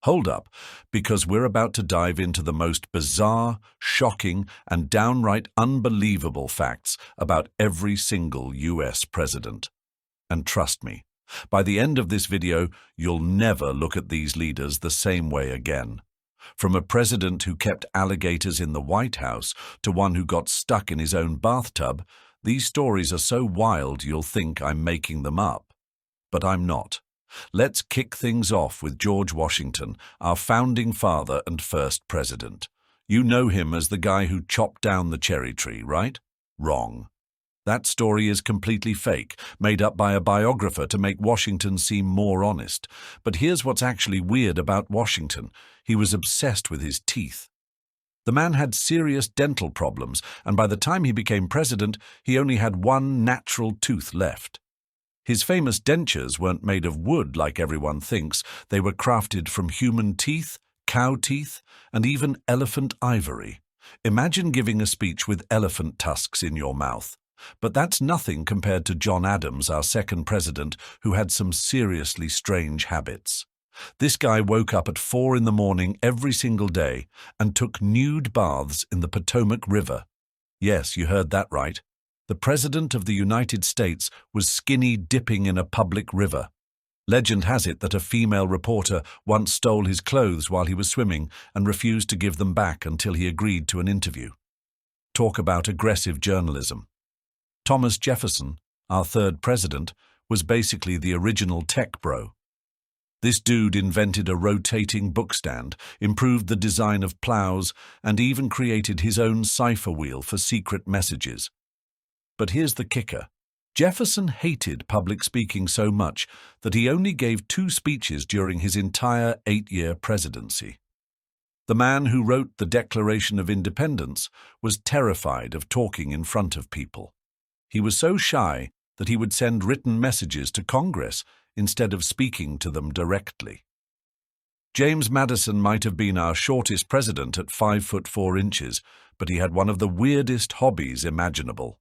Hold up, because we're about to dive into the most bizarre, shocking, and downright unbelievable facts about every single US president. And trust me, by the end of this video, you'll never look at these leaders the same way again. From a president who kept alligators in the White House to one who got stuck in his own bathtub, these stories are so wild you'll think I'm making them up. But I'm not. Let's kick things off with George Washington, our founding father and first president. You know him as the guy who chopped down the cherry tree, right? Wrong. That story is completely fake, made up by a biographer to make Washington seem more honest. But here's what's actually weird about Washington. He was obsessed with his teeth. The man had serious dental problems, and by the time he became president, he only had one natural tooth left. His famous dentures weren't made of wood like everyone thinks. They were crafted from human teeth, cow teeth, and even elephant ivory. Imagine giving a speech with elephant tusks in your mouth. But that's nothing compared to John Adams, our second president, who had some seriously strange habits. This guy woke up at 4 a.m. every single day and took nude baths in the Potomac River. Yes, you heard that right. The President of the United States was skinny dipping in a public river. Legend has it that a female reporter once stole his clothes while he was swimming and refused to give them back until he agreed to an interview. Talk about aggressive journalism. Thomas Jefferson, our third president, was basically the original tech bro. This dude invented a rotating bookstand, improved the design of plows, and even created his own cipher wheel for secret messages. But here's the kicker. Jefferson hated public speaking so much that he only gave 2 speeches during his entire 8-year presidency. The man who wrote the Declaration of Independence was terrified of talking in front of people. He was so shy that he would send written messages to Congress instead of speaking to them directly. James Madison might have been our shortest president at 5'4", but he had one of the weirdest hobbies imaginable.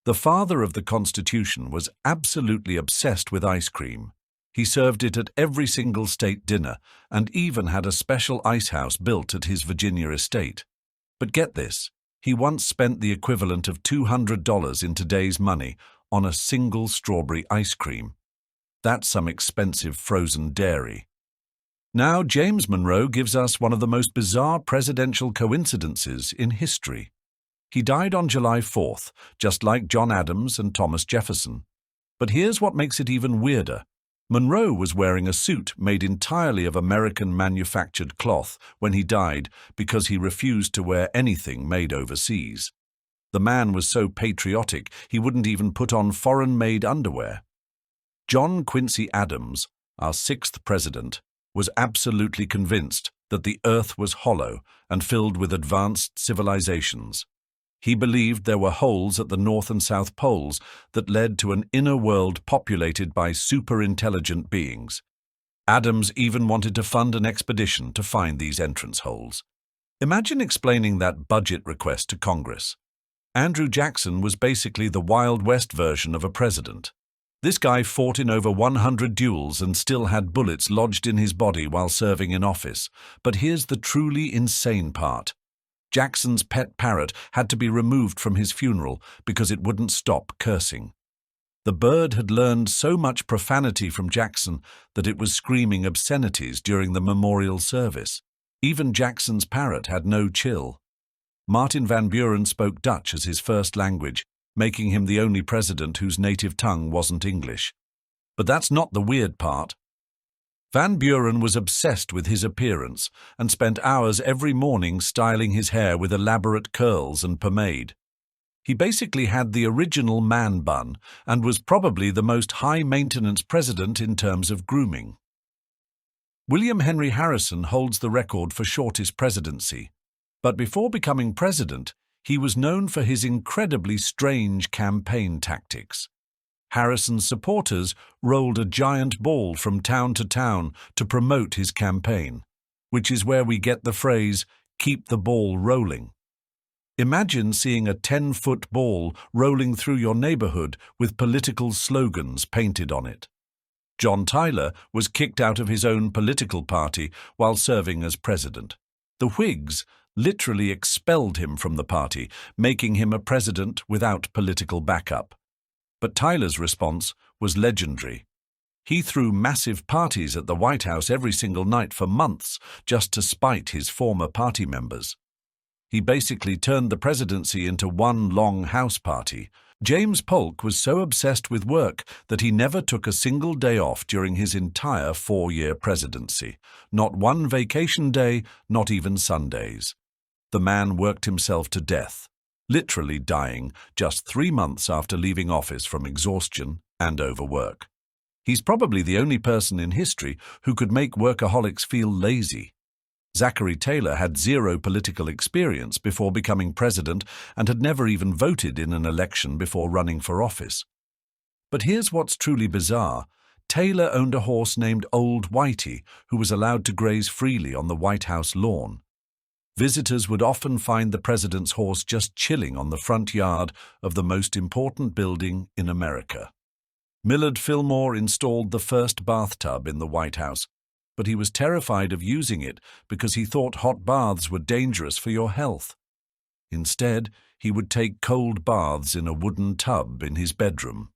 The father of the Constitution was absolutely obsessed with ice cream. He served it at every single state dinner and even had a special ice house built at his Virginia estate. But get this, he once spent the equivalent of $200 in today's money on a single strawberry ice cream. That's some expensive frozen dairy. Now, James Monroe gives us one of the most bizarre presidential coincidences in history. He died on July 4th, just like John Adams and Thomas Jefferson. But here's what makes it even weirder. Monroe was wearing a suit made entirely of American-manufactured cloth when he died because he refused to wear anything made overseas. The man was so patriotic he wouldn't even put on foreign-made underwear. John Quincy Adams, our 6th president, was absolutely convinced that the earth was hollow and filled with advanced civilizations. He believed there were holes at the North and South Poles that led to an inner world populated by super-intelligent beings. Adams even wanted to fund an expedition to find these entrance holes. Imagine explaining that budget request to Congress. Andrew Jackson was basically the Wild West version of a president. This guy fought in over 100 duels and still had bullets lodged in his body while serving in office. But here's the truly insane part. Jackson's pet parrot had to be removed from his funeral because it wouldn't stop cursing. The bird had learned so much profanity from Jackson that it was screaming obscenities during the memorial service. Even Jackson's parrot had no chill. Martin Van Buren spoke Dutch as his first language, making him the only president whose native tongue wasn't English. But that's not the weird part. Van Buren was obsessed with his appearance and spent hours every morning styling his hair with elaborate curls and pomade. He basically had the original man bun and was probably the most high-maintenance president in terms of grooming. William Henry Harrison holds the record for shortest presidency, but before becoming president, he was known for his incredibly strange campaign tactics. Harrison's supporters rolled a giant ball from town to town to promote his campaign, which is where we get the phrase, "keep the ball rolling." Imagine seeing a 10-foot ball rolling through your neighborhood with political slogans painted on it. John Tyler was kicked out of his own political party while serving as president. The Whigs literally expelled him from the party, making him a president without political backup. But Tyler's response was legendary. He threw massive parties at the White House every single night for months just to spite his former party members. He basically turned the presidency into one long house party. James Polk was so obsessed with work that he never took a single day off during his entire 4-year presidency. Not one vacation day, not even Sundays. The man worked himself to death, literally dying just 3 months after leaving office from exhaustion and overwork. He's probably the only person in history who could make workaholics feel lazy. Zachary Taylor had 0 political experience before becoming president and had never even voted in an election before running for office. But here's what's truly bizarre. Taylor owned a horse named Old Whitey, who was allowed to graze freely on the White House lawn. Visitors would often find the president's horse just chilling on the front yard of the most important building in America. Millard Fillmore installed the first bathtub in the White House, but he was terrified of using it because he thought hot baths were dangerous for your health. Instead, he would take cold baths in a wooden tub in his bedroom.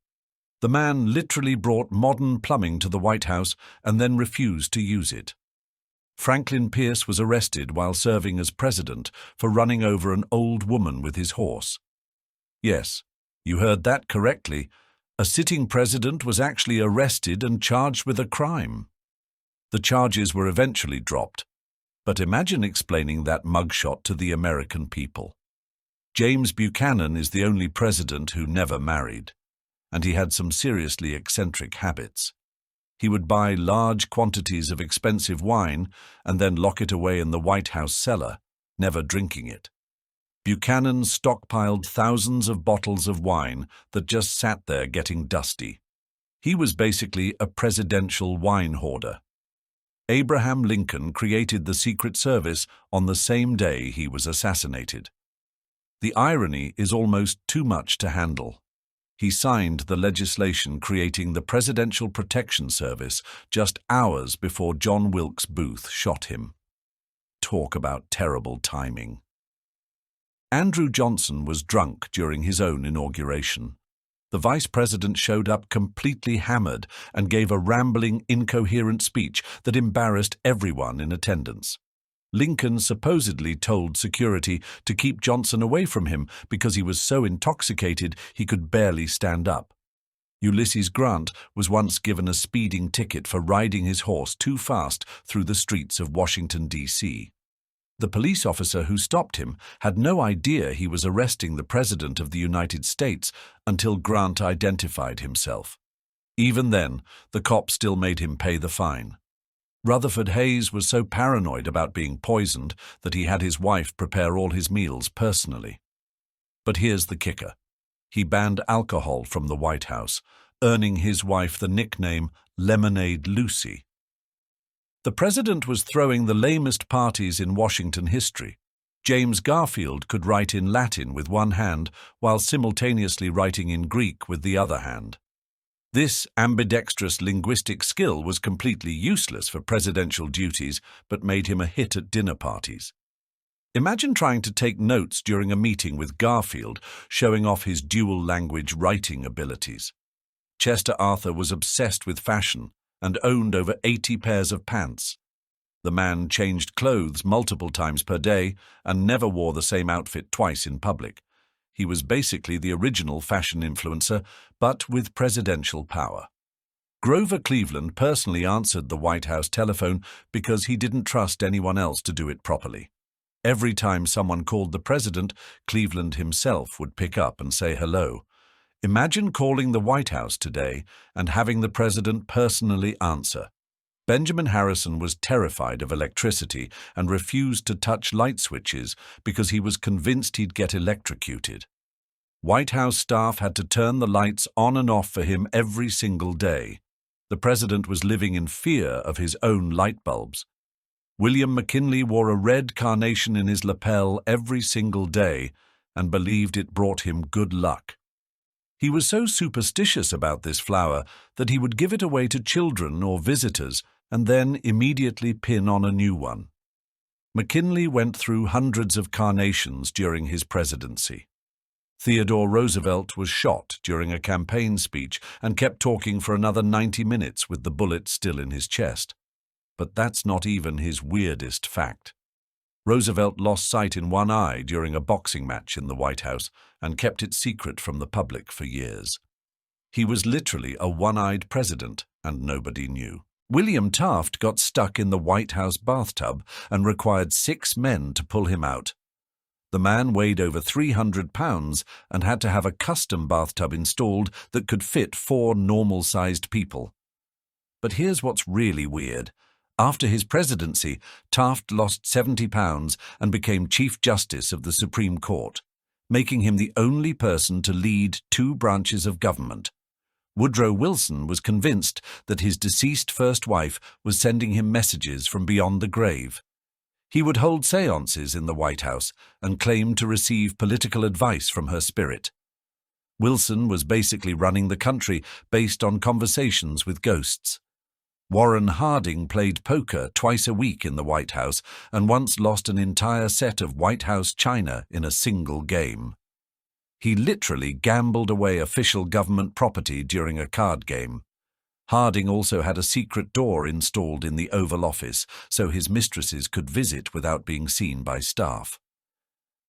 The man literally brought modern plumbing to the White House and then refused to use it. Franklin Pierce was arrested while serving as president for running over an old woman with his horse. Yes, you heard that correctly. A sitting president was actually arrested and charged with a crime. The charges were eventually dropped, but imagine explaining that mugshot to the American people. James Buchanan is the only president who never married, and he had some seriously eccentric habits. He would buy large quantities of expensive wine and then lock it away in the White House cellar, never drinking it. Buchanan stockpiled thousands of bottles of wine that just sat there getting dusty. He was basically a presidential wine hoarder. Abraham Lincoln created the Secret Service on the same day he was assassinated. The irony is almost too much to handle. He signed the legislation creating the Presidential Protection Service just hours before John Wilkes Booth shot him. Talk about terrible timing. Andrew Johnson was drunk during his own inauguration. The vice president showed up completely hammered and gave a rambling, incoherent speech that embarrassed everyone in attendance. Lincoln supposedly told security to keep Johnson away from him because he was so intoxicated he could barely stand up. Ulysses Grant was once given a speeding ticket for riding his horse too fast through the streets of Washington, D.C. The police officer who stopped him had no idea he was arresting the President of the United States until Grant identified himself. Even then, the cop still made him pay the fine. Rutherford Hayes was so paranoid about being poisoned that he had his wife prepare all his meals personally. But here's the kicker. He banned alcohol from the White House, earning his wife the nickname Lemonade Lucy. The president was throwing the lamest parties in Washington history. James Garfield could write in Latin with one hand while simultaneously writing in Greek with the other hand. This ambidextrous linguistic skill was completely useless for presidential duties, but made him a hit at dinner parties. Imagine trying to take notes during a meeting with Garfield, showing off his dual-language writing abilities. Chester Arthur was obsessed with fashion and owned over 80 pairs of pants. The man changed clothes multiple times per day and never wore the same outfit twice in public. He was basically the original fashion influencer, but with presidential power. Grover Cleveland personally answered the White House telephone because he didn't trust anyone else to do it properly. Every time someone called the president, Cleveland himself would pick up and say hello. Imagine calling the White House today and having the president personally answer. Benjamin Harrison was terrified of electricity and refused to touch light switches because he was convinced he'd get electrocuted. White House staff had to turn the lights on and off for him every single day. The president was living in fear of his own light bulbs. William McKinley wore a red carnation in his lapel every single day and believed it brought him good luck. He was so superstitious about this flower that he would give it away to children or visitors and then immediately pin on a new one. McKinley went through hundreds of carnations during his presidency. Theodore Roosevelt was shot during a campaign speech and kept talking for another 90 minutes with the bullet still in his chest. But that's not even his weirdest fact. Roosevelt lost sight in one eye during a boxing match in the White House and kept it secret from the public for years. He was literally a one-eyed president, and nobody knew. William Taft got stuck in the White House bathtub and required 6 men to pull him out. The man weighed over 300 pounds and had to have a custom bathtub installed that could fit 4 normal-sized people. But here's what's really weird. After his presidency, Taft lost 70 pounds and became Chief Justice of the Supreme Court, making him the only person to lead 2 branches of government. Woodrow Wilson was convinced that his deceased first wife was sending him messages from beyond the grave. He would hold séances in the White House and claim to receive political advice from her spirit. Wilson was basically running the country based on conversations with ghosts. Warren Harding played poker twice a week in the White House and once lost an entire set of White House china in a single game. He literally gambled away official government property during a card game. Harding also had a secret door installed in the Oval Office so his mistresses could visit without being seen by staff.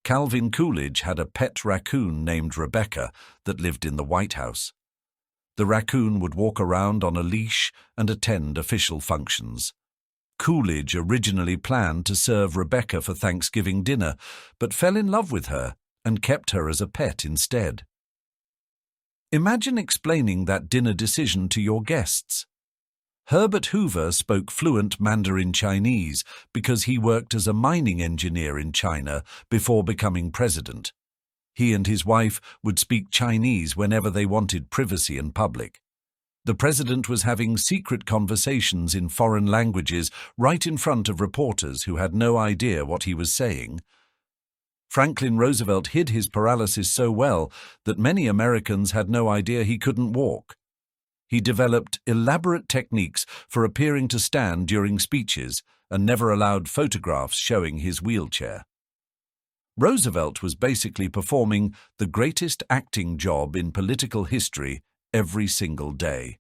Calvin Coolidge had a pet raccoon named Rebecca that lived in the White House. The raccoon would walk around on a leash and attend official functions. Coolidge originally planned to serve Rebecca for Thanksgiving dinner, but fell in love with her and kept her as a pet instead. Imagine explaining that dinner decision to your guests. Herbert Hoover spoke fluent Mandarin Chinese because he worked as a mining engineer in China before becoming president. He and his wife would speak Chinese whenever they wanted privacy in public. The president was having secret conversations in foreign languages right in front of reporters who had no idea what he was saying. Franklin Roosevelt hid his paralysis so well that many Americans had no idea he couldn't walk. He developed elaborate techniques for appearing to stand during speeches and never allowed photographs showing his wheelchair. Roosevelt was basically performing the greatest acting job in political history every single day.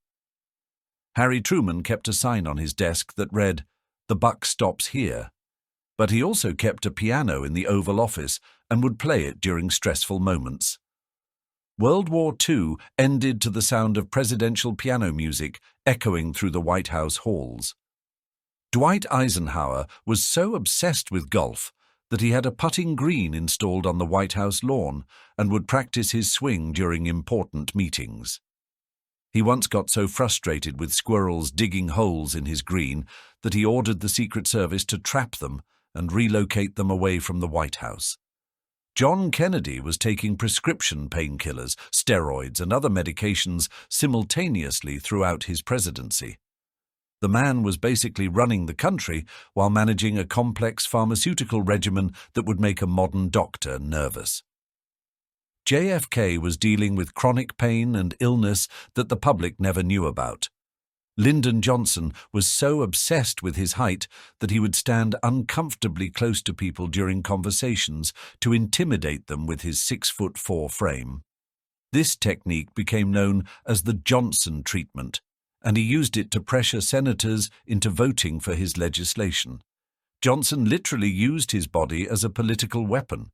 Harry Truman kept a sign on his desk that read, "The buck stops here." But he also kept a piano in the Oval Office and would play it during stressful moments. World War II ended to the sound of presidential piano music echoing through the White House halls. Dwight Eisenhower was so obsessed with golf that he had a putting green installed on the White House lawn and would practice his swing during important meetings. He once got so frustrated with squirrels digging holes in his green that he ordered the Secret Service to trap them and relocate them away from the White House. John Kennedy was taking prescription painkillers, steroids, and other medications simultaneously throughout his presidency. The man was basically running the country while managing a complex pharmaceutical regimen that would make a modern doctor nervous. JFK was dealing with chronic pain and illness that the public never knew about. Lyndon Johnson was so obsessed with his height that he would stand uncomfortably close to people during conversations to intimidate them with his 6'4" frame. This technique became known as the Johnson treatment, and he used it to pressure senators into voting for his legislation. Johnson literally used his body as a political weapon.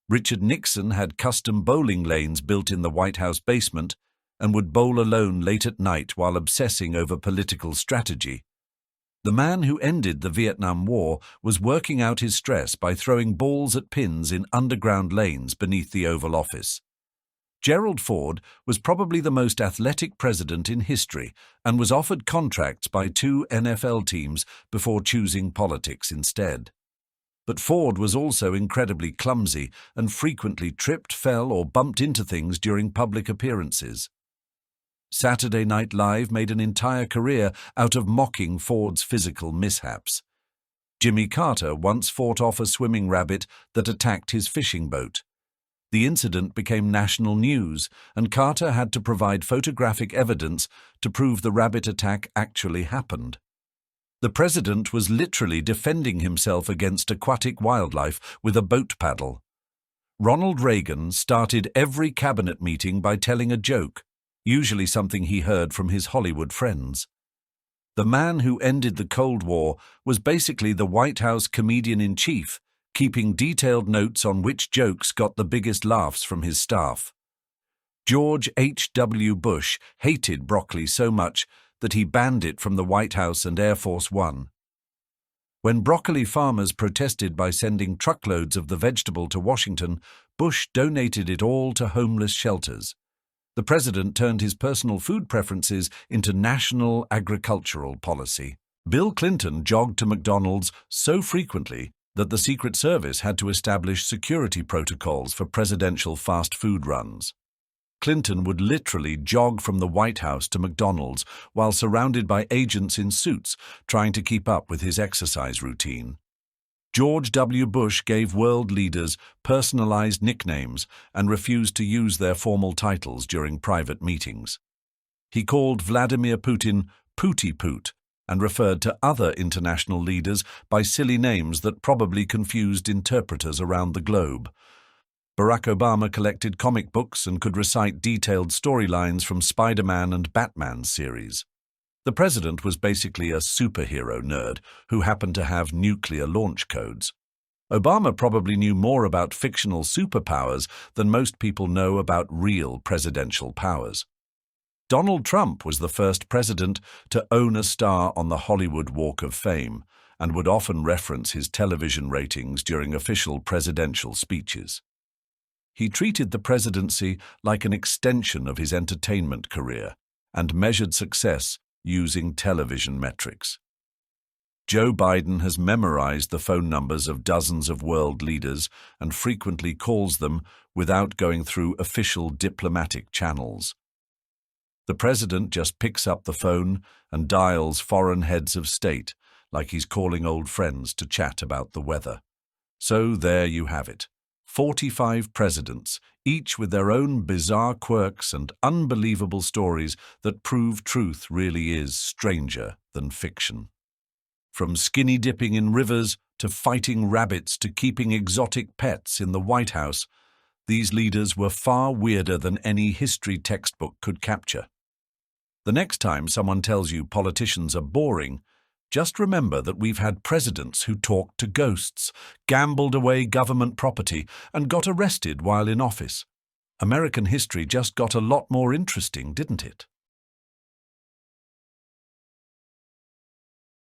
Richard Nixon had custom bowling lanes built in the White House basement and would bowl alone late at night while obsessing over political strategy. The man who ended the Vietnam War was working out his stress by throwing balls at pins in underground lanes beneath the Oval Office. Gerald Ford was probably the most athletic president in history and was offered contracts by 2 NFL teams before choosing politics instead. But Ford was also incredibly clumsy and frequently tripped, fell, or bumped into things during public appearances. Saturday Night Live made an entire career out of mocking Ford's physical mishaps. Jimmy Carter once fought off a swimming rabbit that attacked his fishing boat. The incident became national news, and Carter had to provide photographic evidence to prove the rabbit attack actually happened. The president was literally defending himself against aquatic wildlife with a boat paddle. Ronald Reagan started every cabinet meeting by telling a joke, usually something he heard from his Hollywood friends. The man who ended the Cold War was basically the White House comedian-in-chief, keeping detailed notes on which jokes got the biggest laughs from his staff. George H.W. Bush hated broccoli so much that he banned it from the White House and Air Force One. When broccoli farmers protested by sending truckloads of the vegetable to Washington, Bush donated it all to homeless shelters. The president turned his personal food preferences into national agricultural policy. Bill Clinton jogged to McDonald's so frequently that the Secret Service had to establish security protocols for presidential fast food runs. Clinton would literally jog from the White House to McDonald's while surrounded by agents in suits trying to keep up with his exercise routine. George W. Bush gave world leaders personalized nicknames and refused to use their formal titles during private meetings. He called Vladimir Putin Pooty Poot and referred to other international leaders by silly names that probably confused interpreters around the globe. Barack Obama collected comic books and could recite detailed storylines from Spider-Man and Batman series. The president was basically a superhero nerd who happened to have nuclear launch codes. Obama probably knew more about fictional superpowers than most people know about real presidential powers. Donald Trump was the first president to own a star on the Hollywood Walk of Fame and would often reference his television ratings during official presidential speeches. He treated the presidency like an extension of his entertainment career and measured success using television metrics. Joe Biden has memorized the phone numbers of dozens of world leaders and frequently calls them without going through official diplomatic channels. The president just picks up the phone and dials foreign heads of state like he's calling old friends to chat about the weather. So there you have it. 45 presidents, each with their own bizarre quirks and unbelievable stories that prove truth really is stranger than fiction. From skinny dipping in rivers to fighting rabbits to keeping exotic pets in the White House, these leaders were far weirder than any history textbook could capture. The next time someone tells you politicians are boring, just remember that we've had presidents who talked to ghosts, gambled away government property, and got arrested while in office. American history just got a lot more interesting, didn't it?